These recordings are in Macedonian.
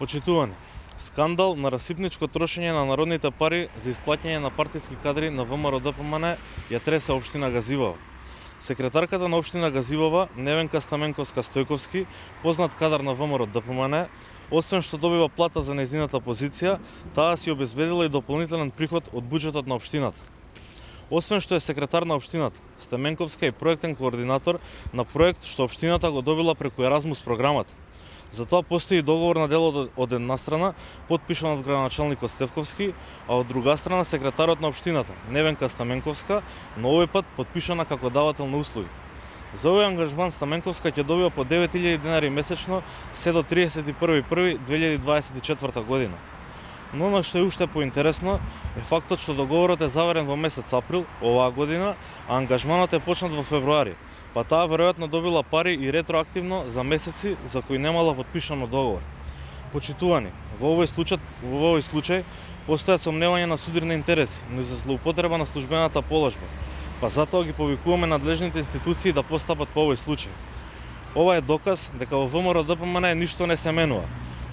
Почитувани, скандал на расипничко трошење на народните пари за исплаќање на партиски кадри на ВМРО-ДПМН ја тресе општина Газивова. Секретарката на општина Газивова, Невенка Стаменковска Стојковски, познат кадар на ВМРО-ДПМН, освен што добива плата за нејзината позиција, таа си обезбедила и дополнителен приход од буџетот на општината. Освен што е секретар на општината, Стаменковска е проектен координатор на проект што општината го добила преку Еразмус програмата. За тоа постои договор на дело од една страна, потпишан од градоначалникот Стефковски, а од друга страна секретарот на општината, Невенка Стаменковска, но овој пат потпишана како давател на услуги. За овој ангажман Стаменковска ќе добива по 9000 денари месечно се до 31.1.2024 година. Но на што е уште поинтересно е фактот што договорот е заверен во месец април оваа година, а ангажманот е почнат во февруари, па таа веројатно добила пари и ретроактивно за месеци за кои немала потпишано договор. Почитувани, во овој случај постојат сомневања на судирни интереси, но и за злоупотреба на службената положба, па затоа ги повикуваме надлежните институции да постапат по овој случај. Ова е доказ дека во ВМРО-ДПМН ништо не се менува.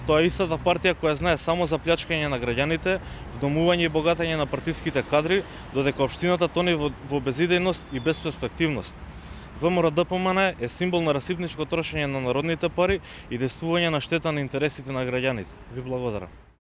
Тоа е истата партија која знае само за плячкање на граѓаните, вдомување и богатење на партиските кадри, додека општината тони во безидејност и безперспективност. ВМРО-ДПМН е символ на расипничко трошење на народните пари и действување на штета на интересите на граѓаните. Ви благодарам.